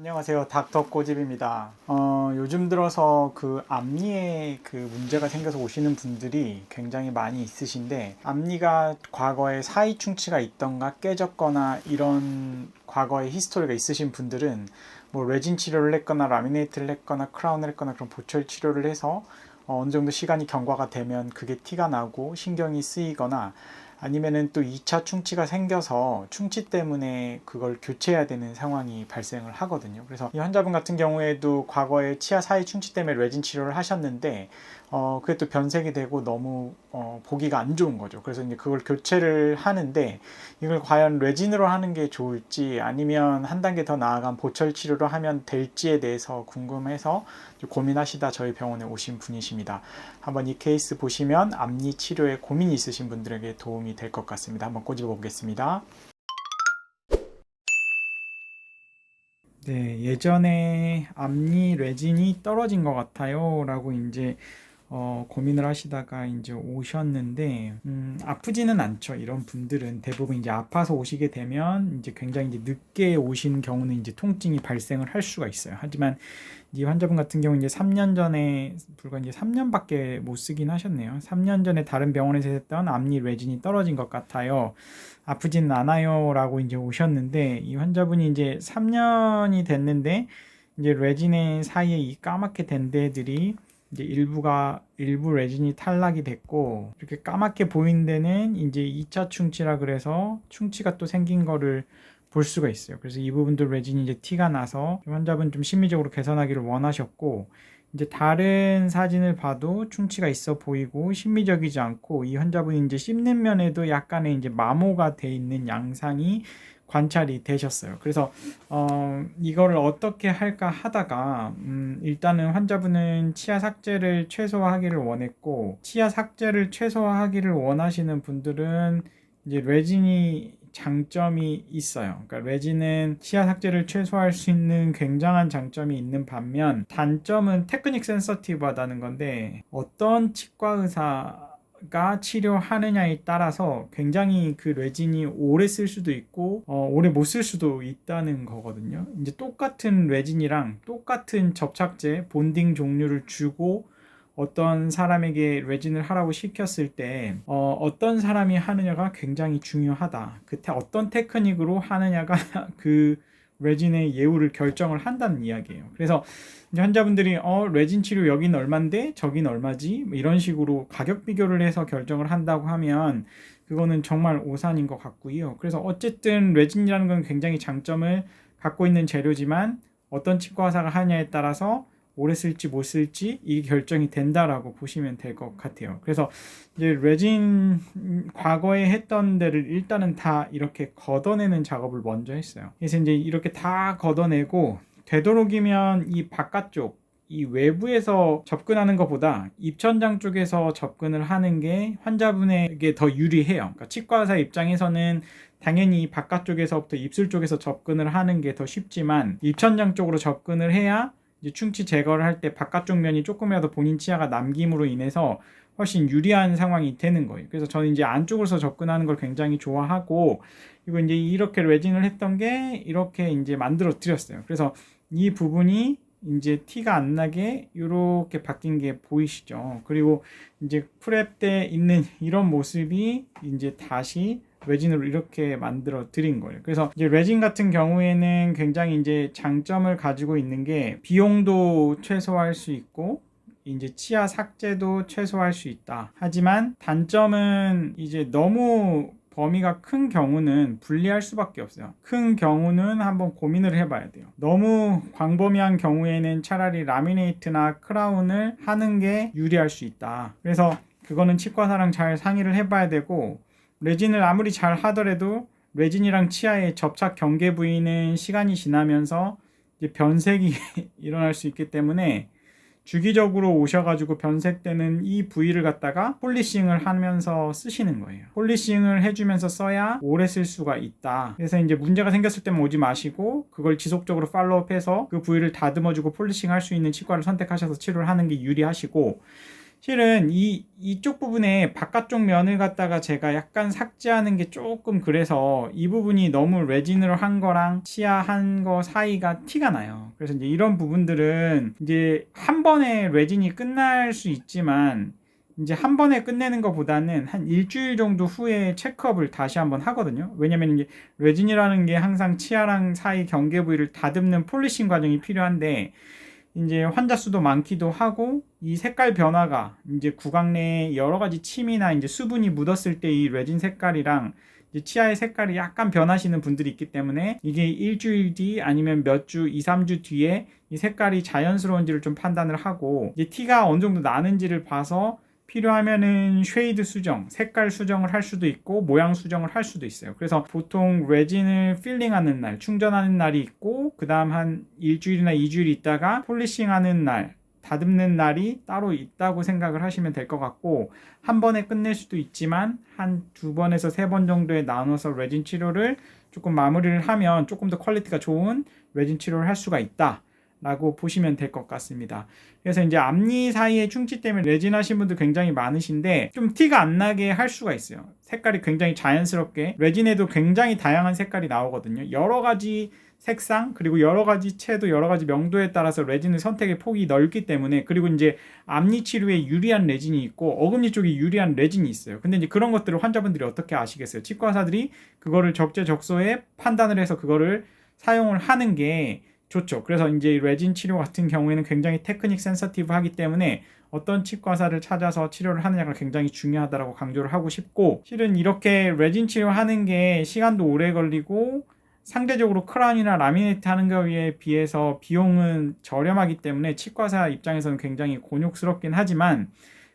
안녕하세요. 닥터 꼬집입니다. 요즘 들어서 그 앞니에 그 문제가 생겨서 오시는 분들이 굉장히 많이 있으신데, 앞니가 과거에 사이 충치가 있던가 깨졌거나 이런 과거의 히스토리가 있으신 분들은 뭐 레진 치료를 했거나 라미네이트를 했거나 크라운을 했거나 그런 보철 치료를 해서 어느 정도 시간이 경과가 되면 그게 티가 나고 신경이 쓰이거나, 아니면은 또 2차 충치가 생겨서 충치 때문에 그걸 교체해야 되는 상황이 발생을 하거든요. 그래서 이 환자분 같은 경우에도 과거에 치아 사이 충치 때문에 레진 치료를 하셨는데 그게 또 변색이 되고 너무 보기가 안 좋은 거죠. 그래서 이제 그걸 교체를 하는데, 이걸 과연 레진으로 하는 게 좋을지 아니면 한 단계 더 나아간 보철 치료로 하면 될지에 대해서 궁금해서 고민하시다 저희 병원에 오신 분이십니다. 한번 이 케이스 보시면 앞니 치료에 고민이 있으신 분들에게 도움이 될 것 같습니다. 한번 꼬집어 보겠습니다. 네, 예전에 앞니 레진이 떨어진 것 같아요 라고 이제 고민을 하시다가 이제 오셨는데, 아프지는 않죠. 이런 분들은 대부분 이제 아파서 오시게 되면 이제 굉장히 이제 늦게 오신 경우는 이제 통증이 발생을 할 수가 있어요. 하지만 이 환자분 같은 경우 이제 3년 전에, 불과 이제 3년밖에 못 쓰긴 하셨네요. 3년 전에 다른 병원에서 했던 앞니 레진이 떨어진 것 같아요. 아프지는 않아요 라고 이제 오셨는데, 이 환자분이 이제 3년이 됐는데 이제 레진의 사이에 이 까맣게 된 데들이 이제 일부 레진이 탈락이 됐고, 이렇게 까맣게 보이는 데는 이제 2차 충치라 그래서 충치가 또 생긴 거를 볼 수가 있어요. 그래서 이 부분도 레진이 이제 티가 나서 환자분 좀 심미적으로 개선하기를 원하셨고, 이제 다른 사진을 봐도 충치가 있어 보이고 심미적이지 않고, 이 환자분이 이제 씹는 면에도 약간의 이제 마모가 돼 있는 양상이 관찰이 되셨어요. 그래서 이거를 어떻게 할까 하다가 일단은 환자분은 치아 삭제를 최소화하기를 원했고, 치아 삭제를 최소화하기를 원하시는 분들은 이제 레진이 장점이 있어요. 그러니까 레진은 치아 삭제를 최소화할 수 있는 굉장한 장점이 있는 반면, 단점은 테크닉 센서티브하다는 건데, 어떤 치과 의사가 치료하느냐에 따라서 굉장히 그 레진이 오래 쓸 수도 있고 오래 못 쓸 수도 있다는 거거든요. 이제 똑같은 레진이랑 똑같은 접착제 본딩 종류를 주고 어떤 사람에게 레진을 하라고 시켰을 때 어떤 사람이 하느냐가 굉장히 중요하다. 어떤 테크닉으로 하느냐가 그 레진의 예우를 결정을 한다는 이야기예요. 그래서 이제 환자분들이 레진 치료 여긴 얼만데 저긴 얼마지? 뭐 이런 식으로 가격 비교를 해서 결정을 한다고 하면 그거는 정말 오산인 것 같고요. 그래서 어쨌든 레진이라는 건 굉장히 장점을 갖고 있는 재료지만, 어떤 치과 의사가 하냐에 따라서 오래 쓸지 못 쓸지 이게 결정이 된다라고 보시면 될 것 같아요. 그래서 이제 레진 과거에 했던 데를 일단은 다 이렇게 걷어내는 작업을 먼저 했어요. 그래서 이제 이렇게 다 걷어내고, 되도록이면 이 바깥쪽, 이 외부에서 접근하는 것보다 입천장 쪽에서 접근을 하는 게 환자분에게 더 유리해요. 그러니까 치과 의사 입장에서는 당연히 바깥쪽에서부터 입술 쪽에서 접근을 하는 게 더 쉽지만, 입천장 쪽으로 접근을 해야 이제 충치 제거를 할 때 바깥쪽 면이 조금이라도 본인 치아가 남김으로 인해서 훨씬 유리한 상황이 되는 거예요. 그래서 저는 이제 안쪽으로서 접근하는 걸 굉장히 좋아하고, 그리고 이제 이렇게 레진을 했던 게 이렇게 이제 만들어 드렸어요. 그래서 이 부분이 이제 티가 안 나게 이렇게 바뀐 게 보이시죠? 그리고 이제 프랩 때 있는 이런 모습이 이제 다시 레진으로 이렇게 만들어 드린 거예요. 그래서 이제 레진 같은 경우에는 굉장히 이제 장점을 가지고 있는 게, 비용도 최소화할 수 있고 이제 치아 삭제도 최소화할 수 있다. 하지만 단점은 이제 너무 범위가 큰 경우는 분리할 수밖에 없어요. 큰 경우는 한번 고민을 해봐야 돼요. 너무 광범위한 경우에는 차라리 라미네이트나 크라운을 하는 게 유리할 수 있다. 그래서 그거는 치과사랑 잘 상의를 해봐야 되고, 레진을 아무리 잘 하더라도 레진이랑 치아의 접착 경계 부위는 시간이 지나면서 이제 변색이 일어날 수 있기 때문에, 주기적으로 오셔가지고 변색되는 이 부위를 갖다가 폴리싱을 하면서 쓰시는 거예요. 폴리싱을 해주면서 써야 오래 쓸 수가 있다. 그래서 이제 문제가 생겼을 때만 오지 마시고, 그걸 지속적으로 팔로우업해서 그 부위를 다듬어주고 폴리싱 할 수 있는 치과를 선택하셔서 치료를 하는 게 유리하시고, 실은 이쪽 부분에 바깥쪽 면을 갖다가 제가 약간 삭제하는 게 조금 그래서 이 부분이 너무 레진으로 한 거랑 치아 한 거 사이가 티가 나요. 그래서 이제 이런 부분들은 이제 한 번에 레진이 끝날 수 있지만 이제 한 번에 끝내는 것보다는 한 일주일 정도 후에 체크업을 다시 한번 하거든요. 왜냐면 이게 레진이라는 게 항상 치아랑 사이 경계 부위를 다듬는 폴리싱 과정이 필요한데 이제 환자 수도 많기도 하고 이 색깔 변화가 이제 구강 내에 여러 가지 침이나 이제 수분이 묻었을 때 이 레진 색깔이랑 이제 치아의 색깔이 약간 변하시는 분들이 있기 때문에 이게 일주일 뒤 아니면 몇 주, 2, 3주 뒤에 이 색깔이 자연스러운지를 좀 판단을 하고 이제 티가 어느 정도 나는지를 봐서 필요하면은 쉐이드 수정, 색깔 수정을 할 수도 있고 모양 수정을 할 수도 있어요. 그래서 보통 레진을 필링하는 날, 충전하는 날이 있고 그 다음 한 일주일이나 2주일 있다가 폴리싱하는 날, 다듬는 날이 따로 있다고 생각을 하시면 될 것 같고 한 번에 끝낼 수도 있지만 한 2번에서 3번 정도에 나눠서 레진 치료를 조금 마무리를 하면 조금 더 퀄리티가 좋은 레진 치료를 할 수가 있다 라고 보시면 될 것 같습니다. 그래서 이제 앞니 사이에 충치 때문에 레진 하신 분들 굉장히 많으신데 좀 티가 안 나게 할 수가 있어요. 색깔이 굉장히 자연스럽게 레진에도 굉장히 다양한 색깔이 나오거든요. 여러 가지 색상 그리고 여러 가지 채도 여러 가지 명도에 따라서 레진의 선택의 폭이 넓기 때문에 그리고 이제 앞니 치료에 유리한 레진이 있고 어금니 쪽에 유리한 레진이 있어요. 근데 이제 그런 것들을 환자분들이 어떻게 아시겠어요? 치과 의사들이 그거를 적재적소에 판단을 해서 그거를 사용을 하는 게 좋죠. 그래서 이제 레진 치료 같은 경우에는 굉장히 테크닉 센서티브 하기 때문에 어떤 치과사를 찾아서 치료를 하느냐가 굉장히 중요하다고 강조를 하고 싶고 실은 이렇게 레진 치료하는 게 시간도 오래 걸리고 상대적으로 크라운이나 라미네이트 하는 거에 비해서 비용은 저렴하기 때문에 치과사 입장에서는 굉장히 곤욕스럽긴 하지만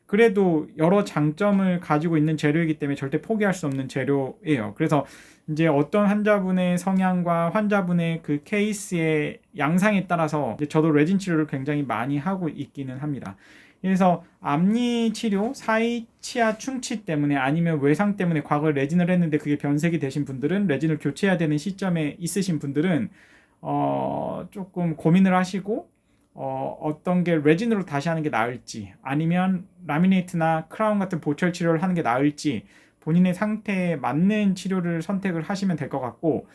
그래도 여러 장점을 가지고 있는 재료이기 때문에 절대 포기할 수 없는 재료예요. 그래서 이제 어떤 환자분의 성향과 환자분의 그 케이스의 양상에 따라서 이제 저도 레진 치료를 굉장히 많이 하고 있기는 합니다. 그래서 앞니 치료, 사이 치아 충치 때문에 아니면 외상 때문에 과거에 레진을 했는데 그게 변색이 되신 분들은 레진을 교체해야 되는 시점에 있으신 분들은 조금 고민을 하시고 어떤 게 레진으로 다시 하는 게 나을지 아니면 라미네이트나 크라운 같은 보철 치료를 하는 게 나을지 본인의 상태에 맞는 치료를 선택을 하시면 될 것 같고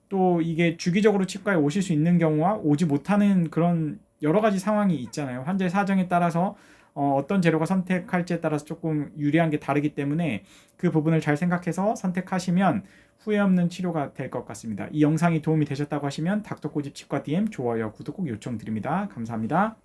또 이게 주기적으로 치과에 오실 수 있는 경우와 오지 못하는 그런 여러 가지 상황이 있잖아요. 환자의 사정에 따라서 어떤 재료가 선택할지에 따라서 조금 유리한 게 다르기 때문에 그 부분을 잘 생각해서 선택하시면 후회 없는 치료가 될 것 같습니다. 이 영상이 도움이 되셨다고 하시면 닥터꼬집 치과 DM 좋아요, 구독 꼭 요청드립니다. 감사합니다.